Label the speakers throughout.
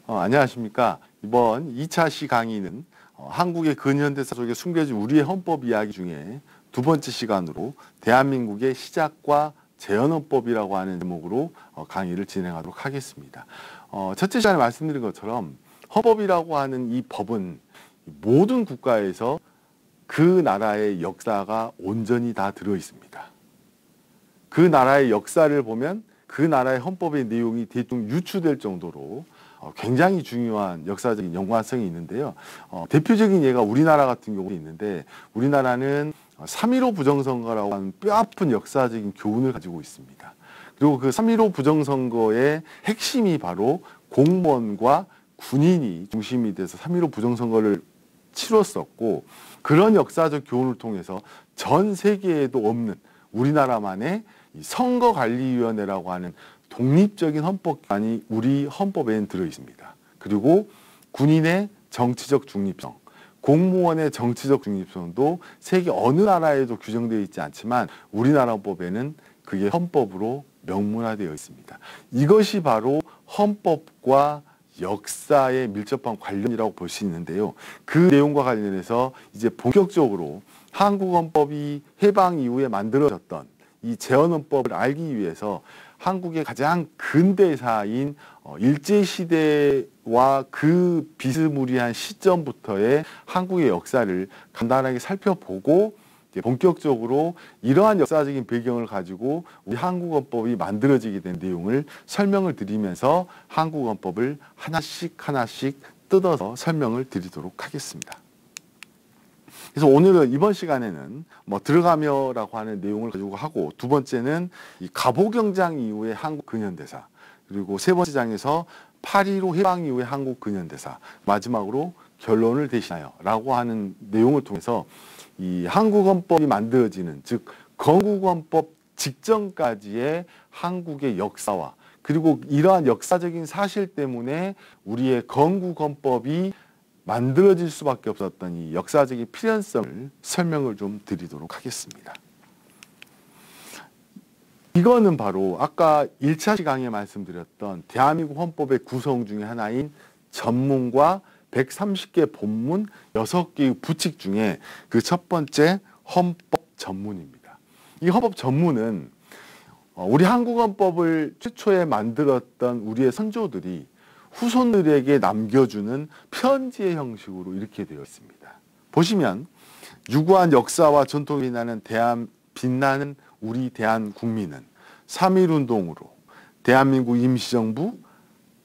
Speaker 1: 안녕하십니까. 이번 2차 시 강의는 한국의 근현대사 속에 숨겨진 우리의 헌법 이야기 중에 두 번째 시간으로 대한민국의 시작과 재헌헌법이라고 하는 제목으로 강의를 진행하도록 하겠습니다. 첫째 시간에 말씀드린 것처럼 헌법이라고 하는 이 법은 모든 국가에서 그 나라의 역사가 온전히 다 들어 있습니다. 그 나라의 역사를 보면 그 나라의 헌법의 내용이 대충 유추될 정도로 굉장히 중요한 역사적인 연관성이 있는데요. 대표적인 예가 우리나라 같은 경우도 있는데, 우리나라는 3.15 부정선거라고 하는 뼈아픈 역사적인 교훈을 가지고 있습니다. 그리고 그 3.15 부정선거의 핵심이 바로 공무원과 군인이 중심이 돼서 3.15 부정선거를 치렀었고, 그런 역사적 교훈을 통해서 전 세계에도 없는 우리나라만의 선거관리위원회라고 하는 독립적인 헌법기관이 우리 헌법에는 들어 있습니다. 그리고 군인의 정치적 중립성, 공무원의 정치적 중립성도 세계 어느 나라에도 규정되어 있지 않지만 우리나라 헌법에는 그게 헌법으로 명문화되어 있습니다. 이것이 바로 헌법과 역사의 밀접한 관련이라고 볼 수 있는데요. 그 내용과 관련해서 이제 본격적으로 한국 헌법이 해방 이후에 만들어졌던 이 재헌헌법을 알기 위해서 한국의 가장 근대사인 일제시대와 그 비스무리한 시점부터의 한국의 역사를 간단하게 살펴보고 본격적으로 이러한 역사적인 배경을 가지고 우리 한국헌법이 만들어지게 된 내용을 설명을 드리면서 한국헌법을 하나씩 뜯어서 설명을 드리도록 하겠습니다. 그래서 오늘은 이번 시간에는 들어가며라고 하는 내용을 가지고 하고, 두 번째는 이 갑오경장 이후의 한국 근현대사, 그리고 세 번째 장에서 8.15 해방 이후의 한국 근현대사, 마지막으로 결론을 대신하여 라고 하는 내용을 통해서 이 한국 헌법이 만들어지는, 즉 건국헌법 직전까지의 한국의 역사와, 그리고 이러한 역사적인 사실 때문에 우리의 건국헌법이 만들어질 수밖에 없었던 이 역사적인 필연성을 설명을 좀 드리도록 하겠습니다. 이거는 바로 아까 1차 강의에 말씀드렸던 대한민국 헌법의 구성 중에 하나인 전문과 130개 본문 6개의 부칙 중에 그 첫 번째 헌법 전문입니다. 이 헌법 전문은 우리 한국 헌법을 최초에 만들었던 우리의 선조들이 후손들에게 남겨주는 편지의 형식으로 이렇게 되어 있습니다. 보시면 유구한 역사와 전통이 빛나는 우리 대한국민은 3.1운동으로 대한민국 임시정부,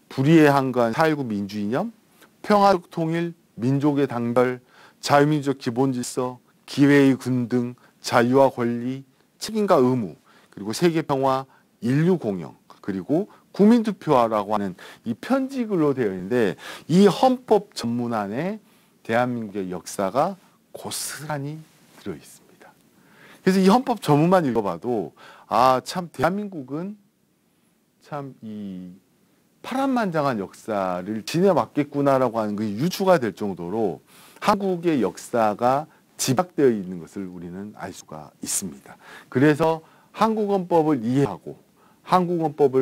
Speaker 1: 불의에 한가한 4.19 민주이념, 평화적 통일, 민족의 단결, 자유민주적 기본질서, 기회의 균등, 자유와 권리, 책임과 의무, 그리고 세계평화, 인류공영, 그리고 국민투표라고 하는 이 편지글로 되어 있는데, 이 헌법 전문 안에 대한민국의 역사가 고스란히 들어 있습니다. 그래서 이 헌법 전문만 읽어봐도 참 대한민국은 참 이 파란만장한 역사를 지내왔겠구나라고 하는 그 유추가 될 정도로 한국의 역사가 집약되어 있는 것을 우리는 알 수가 있습니다. 그래서 한국 헌법을 이해하고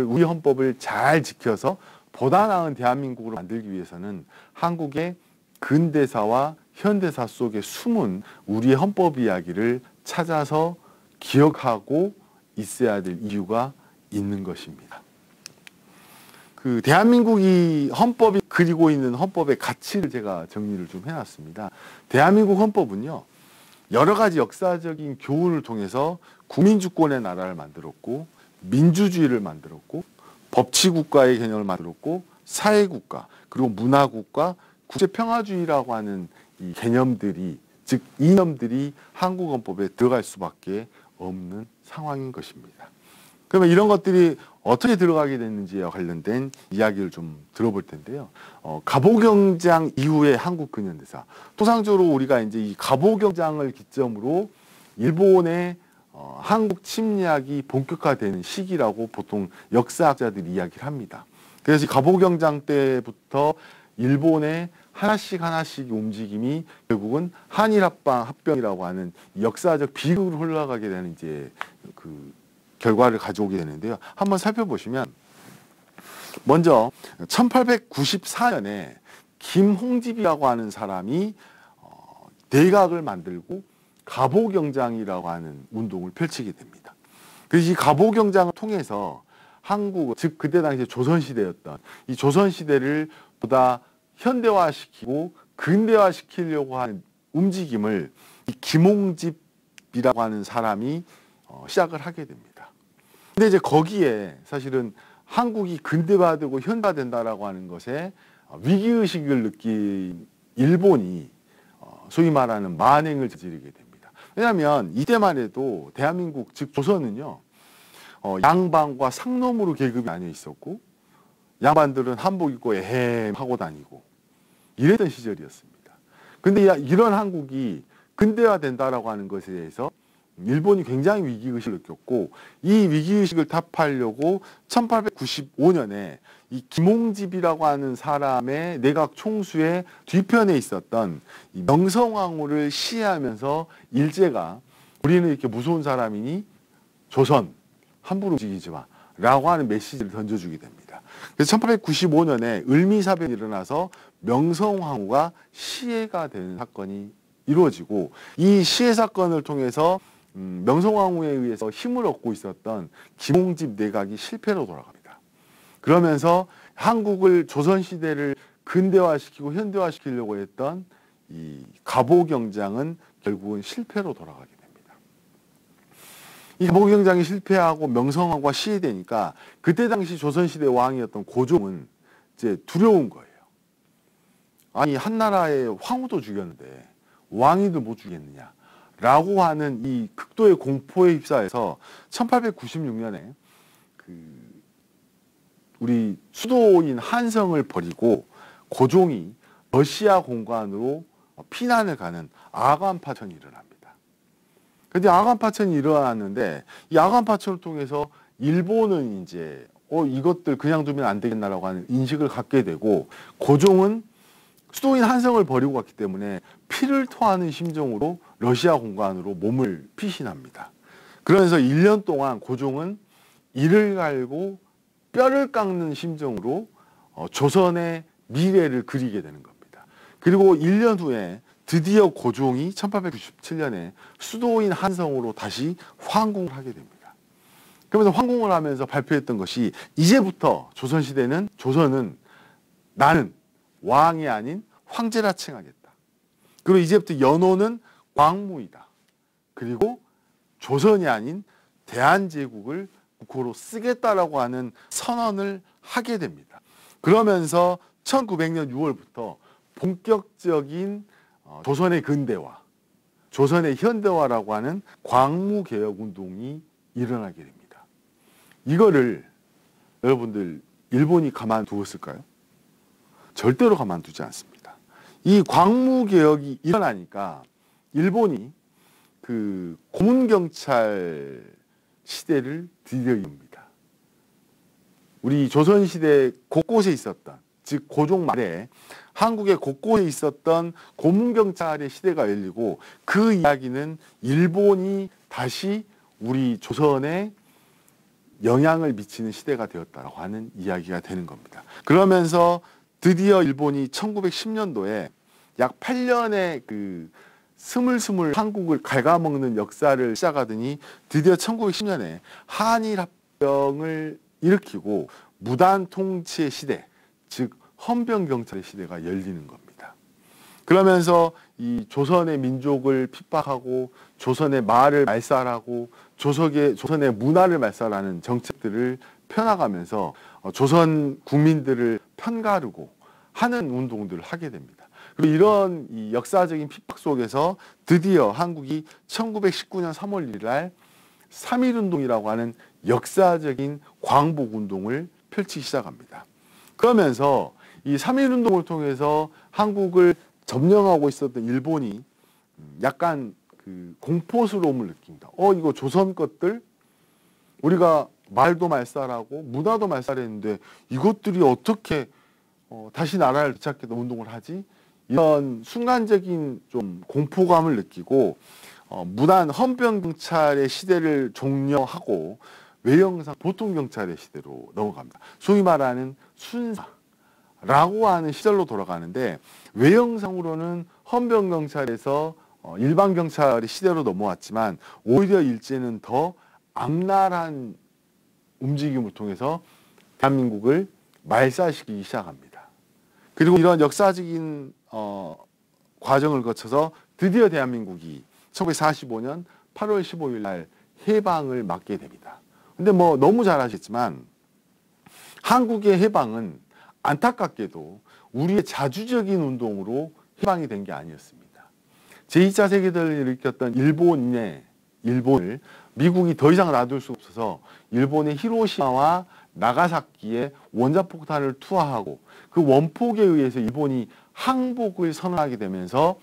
Speaker 1: 우리 헌법을 잘 지켜서 보다 나은 대한민국으로 만들기 위해서는 한국의 근대사와 현대사 속에 숨은 우리의 헌법 이야기를 찾아서 기억하고 있어야 될 이유가 있는 것입니다. 그 대한민국이 헌법이 그리고 있는 헌법의 가치를 제가 정리를 좀 해놨습니다. 대한민국 헌법은요, 여러 가지 역사적인 교훈을 통해서 국민주권의 나라를 만들었고, 민주주의를 만들었고, 법치국가의 개념을 만들었고, 사회국가, 그리고 문화국가, 국제평화주의라고 하는 이 개념들이, 즉 이념들이 한국 헌법에 들어갈 수밖에 없는 상황인 것입니다. 그러면 이런 것들이 어떻게 들어가게 됐는지와 관련된 이야기를 좀 들어볼 텐데요. 갑오경장 이후의 한국 근현대사. 통상적으로 우리가 이제 이 갑오경장을 기점으로 일본의 한국 침략이 본격화되는 시기라고 보통 역사학자들이 이야기를 합니다. 그래서 갑오경장 때부터 일본의 하나씩 움직임이 결국은 한일합병이라고 하는 역사적 비극으로 흘러가게 되는 이제 그 결과를 가져오게 되는데요. 한번 살펴보시면 먼저 1894년에 김홍집이라고 하는 사람이 대각을 만들고 갑오경장이라고 하는 운동을 펼치게 됩니다. 그래서 이 갑오경장을 통해서 한국, 즉 그때 당시 조선시대였던 이 조선시대를 보다 현대화시키고 근대화시키려고 하는 움직임을 이 김홍집이라고 하는 사람이 시작을 하게 됩니다. 근데 이제 거기에 사실은 한국이 근대화되고 현대화된다라고 하는 것에 위기의식을 느낀 일본이 소위 말하는 만행을 저지르게 됩니다. 왜냐하면 이때만 해도 대한민국, 즉 조선은요, 양반과 상놈으로 계급이 나뉘어 있었고, 양반들은 한복 입고 에헴 하고 다니고 이랬던 시절이었습니다. 근데 이런 한국이 근대화된다라고 하는 것에 대해서 일본이 굉장히 위기의식을 느꼈고, 이 위기의식을 타파하려고 1895년에 이 김홍집이라고 하는 사람의 내각 총수의 뒤편에 있었던 이 명성황후를 시해하면서 일제가 우리는 이렇게 무서운 사람이니 조선 함부로 움직이지 마 라고 하는 메시지를 던져주게 됩니다. 그래서 1895년에 을미사변이 일어나서 명성황후가 시해가 되는 사건이 이루어지고, 이 시해 사건을 통해서 명성황후에 의해서 힘을 얻고 있었던 김홍집 내각이 실패로 돌아갑니다. 그러면서 한국을, 조선시대를 근대화시키고 현대화시키려고 했던 이 갑오경장은 결국은 실패로 돌아가게 됩니다. 이 갑오경장이 실패하고 명성황후가 시해되니까 그때 당시 조선시대 왕이었던 고종은 이제 두려운 거예요. 아니, 한나라의 황후도 죽였는데 왕이도 못 죽였느냐 라고 하는 이 극도의 공포에 휩싸여서 1896년에 우리 수도인 한성을 버리고 고종이 러시아 공관으로 피난을 가는 아간파천이 일어납니다. 그런데 아간파천이 일어났는데 이 아간파천을 통해서 일본은 이제 이것들 그냥 두면 안 되겠나라고 하는 인식을 갖게 되고, 고종은 수도인 한성을 버리고 갔기 때문에 피를 토하는 심정으로 러시아 공관으로 몸을 피신합니다. 그러면서 1년 동안 고종은 이를 갈고 뼈를 깎는 심정으로 조선의 미래를 그리게 되는 겁니다. 그리고 1년 후에 드디어 고종이 1897년에 수도인 한성으로 다시 황궁을 하게 됩니다. 그러면서 황궁을 하면서 발표했던 것이, 이제부터 조선은 나는 왕이 아닌 황제라 칭하겠다. 그리고 이제부터 연호는 광무이다. 그리고 조선이 아닌 대한제국을 국호로 쓰겠다라고 하는 선언을 하게 됩니다. 그러면서 1900년 6월부터 본격적인 조선의 근대화, 조선의 현대화라고 하는 광무개혁운동이 일어나게 됩니다. 이거를 여러분들 일본이 가만두었을까요? 절대로 가만두지 않습니다. 이 광무개혁이 일어나니까 일본이 그 고문경찰 시대를 드디어 이룹니다. 우리 조선시대 곳곳에 있었던, 즉 고종 말에 한국의 곳곳에 있었던 고문경찰의 시대가 열리고, 그 이야기는 일본이 다시 우리 조선에 영향을 미치는 시대가 되었다고 하는 이야기가 되는 겁니다. 그러면서 드디어 일본이 1910년도에 약 8년의 그 스물스물 한국을 갉아먹는 역사를 시작하더니 드디어 1910년에 한일합병을 일으키고 무단 통치의 시대, 즉 헌병경찰의 시대가 열리는 겁니다. 그러면서 이 조선의 민족을 핍박하고 조선의 말을 말살하고 조선의 문화를 말살하는 정책들을 펴나가면서 조선 국민들을 편가르고 하는 운동들을 하게 됩니다. 그리고 이런 이 역사적인 핍박 속에서 드디어 한국이 1919년 3월 1일 날 3.1운동이라고 하는 역사적인 광복운동을 펼치기 시작합니다. 그러면서 이 3.1운동을 통해서 한국을 점령하고 있었던 일본이 약간 그 공포스러움을 느낍니다. 이거 조선 것들 우리가 말도 말살하고 문화도 말살했는데 이것들이 어떻게 다시 나라를 되찾겠다 운동을 하지? 이런 순간적인 좀 공포감을 느끼고 무단 헌병경찰의 시대를 종료하고 외형상 보통 경찰의 시대로 넘어갑니다. 소위 말하는 순사라고 하는 시절로 돌아가는데 외형상으로는 헌병 경찰에서 일반 경찰의 시대로 넘어왔지만 오히려 일제는 더 악랄한 움직임을 통해서 대한민국을 말살시키기 시작합니다. 그리고 이런 역사적인 과정을 거쳐서 드디어 대한민국이 1945년 8월 15일 날 해방을 맞게 됩니다. 근데 뭐 너무 잘 아시겠지만 한국의 해방은 안타깝게도 우리의 자주적인 운동으로 해방이 된 게 아니었습니다. 제2차 세계대전을 일으켰던 일본을 미국이 더 이상 놔둘 수 없어서 일본의 히로시마와 나가사키에 원자폭탄을 투하하고 그 원폭에 의해서 일본이 항복을 선언하게 되면서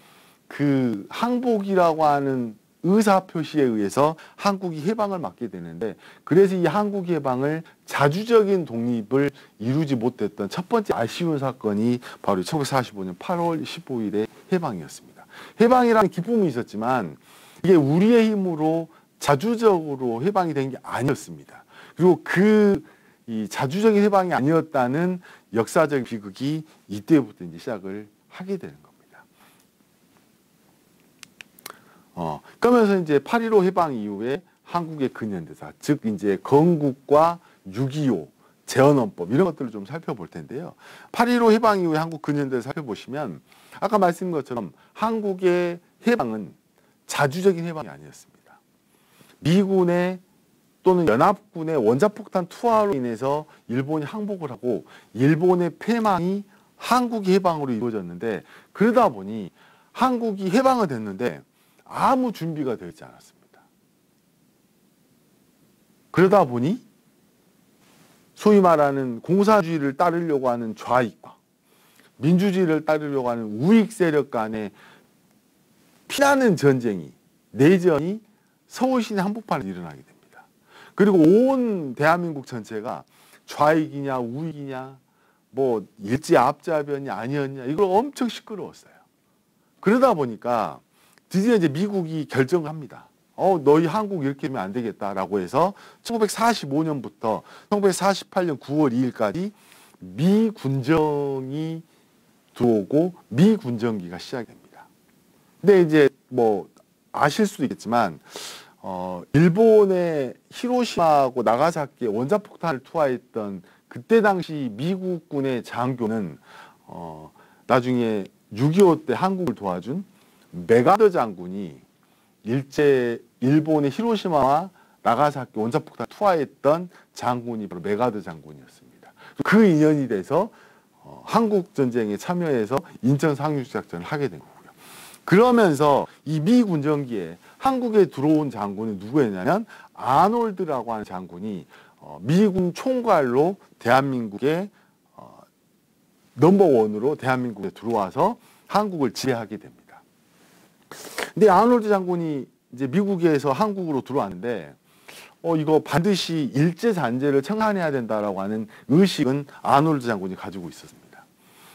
Speaker 1: 그 항복이라고 하는 의사표시에 의해서 한국이 해방을 맞게 되는데, 그래서 이 한국 해방을 자주적인 독립을 이루지 못했던 첫 번째 아쉬운 사건이 바로 1945년 8월 15일의 해방이었습니다. 해방이라는 기쁨이 있었지만 이게 우리의 힘으로 자주적으로 해방이 된 게 아니었습니다. 그리고 이 자주적인 해방이 아니었다는 역사적 비극이 이때부터 이제 시작을 하게 되는 겁니다. 그러면서 이제 8.15 해방 이후에 한국의 근현대사, 즉 이제 건국과 6.25 재헌헌법 이런 것들을 좀 살펴볼 텐데요. 8.15 해방 이후에 한국 근현대사 살펴보시면 아까 말씀드린 것처럼 한국의 해방은 자주적인 해방이 아니었습니다. 미군의 또는 연합군의 원자폭탄 투하로 인해서 일본이 항복을 하고 일본의 패망이 한국의 해방으로 이루어졌는데, 그러다 보니 한국이 해방은 됐는데 아무 준비가 되어 있지 않았습니다. 그러다 보니 소위 말하는 공산주의를 따르려고 하는 좌익과 민주주의를 따르려고 하는 우익 세력 간의 피나는 전쟁이, 내전이 서울 시내 한복판에 일어나게 됩니다. 그리고 온 대한민국 전체가 좌익이냐 우익이냐 뭐 일제 앞잡이었냐 아니었냐 이걸 엄청 시끄러웠어요. 그러다 보니까 드디어 이제 미국이 결정을 합니다. 너희 한국 이렇게 하면 안 되겠다라고 해서 1945년부터 1948년 9월 2일까지 미군정이 들어오고 미군정기가 시작이 됩니다. 근데 이제 뭐 아실 수도 있겠지만 일본의 히로시마하고 나가사키에 원자폭탄을 투하했던 그때 당시 미국군의 장교는 나중에 6.25 때 한국을 도와준 메가더 장군이 일본의 히로시마와 나가사키 원자폭탄 투하했던 장군이 바로 메가더 장군이었습니다. 그 인연이 돼서 한국 전쟁에 참여해서 인천 상륙 작전을 하게 된 거고요. 그러면서 이 미 군정기에 한국에 들어온 장군은 누구였냐면 아놀드라고 하는 장군이 미군 총괄로 대한민국의 넘버원으로 대한민국에 들어와서 한국을 지배하게 됩니다. 근데 아놀드 장군이 이제 미국에서 한국으로 들어왔는데 이거 반드시 일제 잔재를 청산해야 된다라고 하는 의식은 아놀드 장군이 가지고 있었습니다.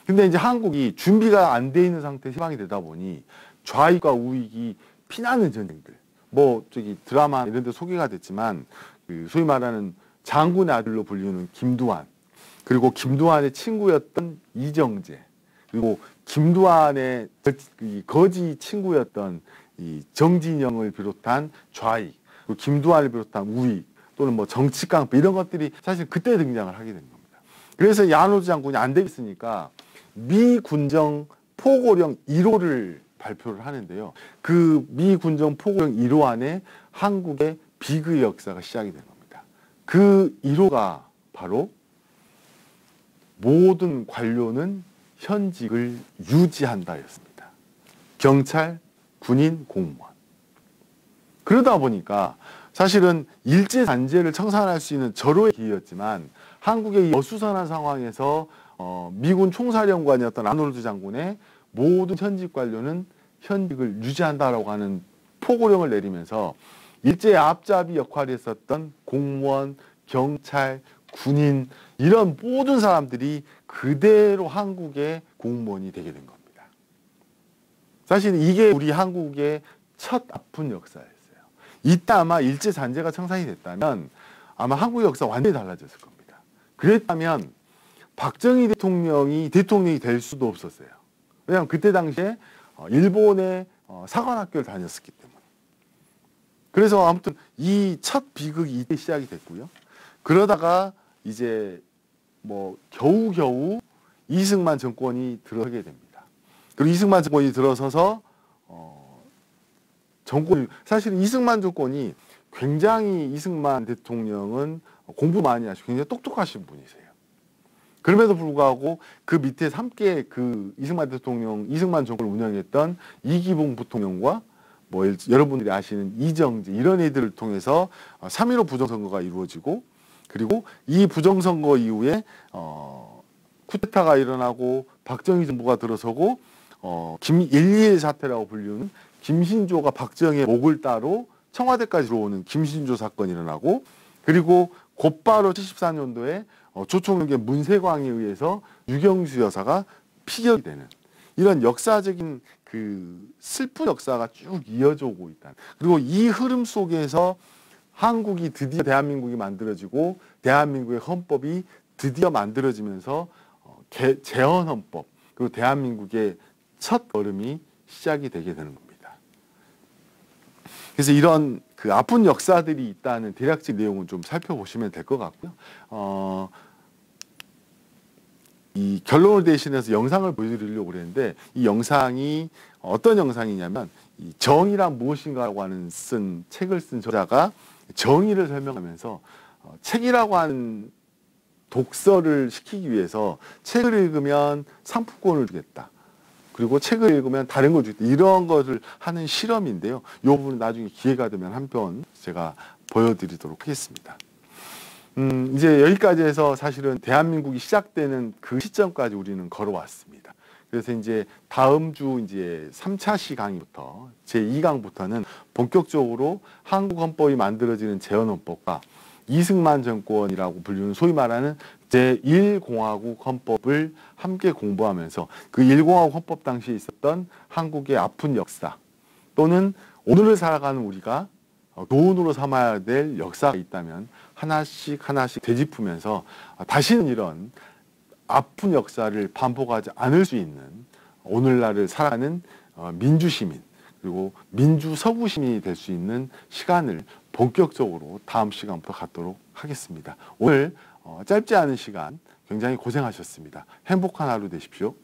Speaker 1: 근데 이제 한국이 준비가 안 돼 있는 상태에서 해방이 되다 보니 좌익과 우익이 피나는 전쟁들, 뭐 저기 드라마 이런 데 소개가 됐지만 그 소위 말하는 장군의 아들로 불리는 김두한, 그리고 김두한의 친구였던 이정재, 그리고 김두한의 거지 친구였던 이 정진영을 비롯한 좌익, 그리고 김두한을 비롯한 우익 또는 뭐 정치깡패 이런 것들이 사실 그때 등장을 하게 된 겁니다. 그래서 야노즈 장군이 안 되겠으니까 미 군정 포고령 1호를 발표를 하는데요. 그 미 군정 포고령 1호 안에 한국의 비극의 역사가 시작이 된 겁니다. 그 1호가 바로 모든 관료는 현직을 유지한다였습니다. 경찰, 군인, 공무원. 그러다 보니까 사실은 일제 잔재를 청산할 수 있는 절호의 기회였지만 한국의 어수선한 상황에서 미군 총사령관이었던 아놀드 장군의 모든 현직 관료는 현직을 유지한다라고 하는 포고령을 내리면서 일제의 앞잡이 역할을 했었던 공무원, 경찰, 군인 이런 모든 사람들이 그대로 한국의 공무원이 되게 된 겁니다. 사실 이게 우리 한국의 첫 아픈 역사였어요. 이때 아마 일제 잔재가 청산이 됐다면 아마 한국 역사 완전히 달라졌을 겁니다. 그랬다면 박정희 대통령이 될 수도 없었어요. 왜냐하면 그때 당시에 일본의 사관학교를 다녔었기 때문에. 그래서 아무튼 이 첫 비극이 이때 시작이 됐고요. 그러다가 이제 뭐 겨우겨우 이승만 정권이 들어서게 됩니다. 그리고 이승만 정권이 들어서서 사실 이승만 정권이 굉장히 이승만 대통령은 공부 많이 하시고 굉장히 똑똑하신 분이세요. 그럼에도 불구하고 그 밑에서 함께 그 이승만 정권을 운영했던 이기붕 부통령과 뭐 여러분들이 아시는 이정재 이런 애들을 통해서 3.15 부정선거가 이루어지고 그리고 이 부정선거 이후에 쿠데타가 일어나고 박정희 정부가 들어서고 1.21 사태라고 불리는 김신조가 박정희의 목을 따로 청와대까지 들어오는 김신조 사건이 일어나고 그리고 곧바로 74년도에 조총련의 문세광에 의해서 유경수 여사가 피격이 되는 이런 역사적인 그 슬픈 역사가 쭉 이어져 오고 있다. 그리고 이 흐름 속에서 한국이 드디어 대한민국이 만들어지고 대한민국의 헌법이 드디어 만들어지면서 재헌헌법 그리고 대한민국의 첫 걸음이 시작이 되게 되는 겁니다. 그래서 이런 그 아픈 역사들이 있다는 대략적 내용은 좀 살펴보시면 될 것 같고요. 이 결론을 대신해서 영상을 보여드리려고 그랬는데 이 영상이 어떤 영상이냐면 이 정의란 무엇인가라고 하는 책을 쓴 저자가 정의를 설명하면서 책이라고 하는 독서를 시키기 위해서 책을 읽으면 상품권을 주겠다. 그리고 책을 읽으면 다른 걸 주겠다. 이런 것을 하는 실험인데요. 이 부분은 나중에 기회가 되면 한편 제가 보여드리도록 하겠습니다. 이제 여기까지 해서 사실은 대한민국이 시작되는 그 시점까지 우리는 걸어왔습니다. 그래서 이제 다음 주 이제 3차시 강의부터 제2강부터는 본격적으로 한국 헌법이 만들어지는 재헌헌법과 이승만 정권이라고 불리는 소위 말하는 제1공화국 헌법을 함께 공부하면서 그 1공화국 헌법 당시에 있었던 한국의 아픈 역사 또는 오늘을 살아가는 우리가 교훈으로 삼아야 될 역사가 있다면 하나씩 되짚으면서 다시는 이런 아픈 역사를 반복하지 않을 수 있는 오늘날을 살아가는 민주시민 그리고 민주서구 시민이 될 수 있는 시간을 본격적으로 다음 시간부터 갖도록 하겠습니다. 오늘 짧지 않은 시간 굉장히 고생하셨습니다. 행복한 하루 되십시오.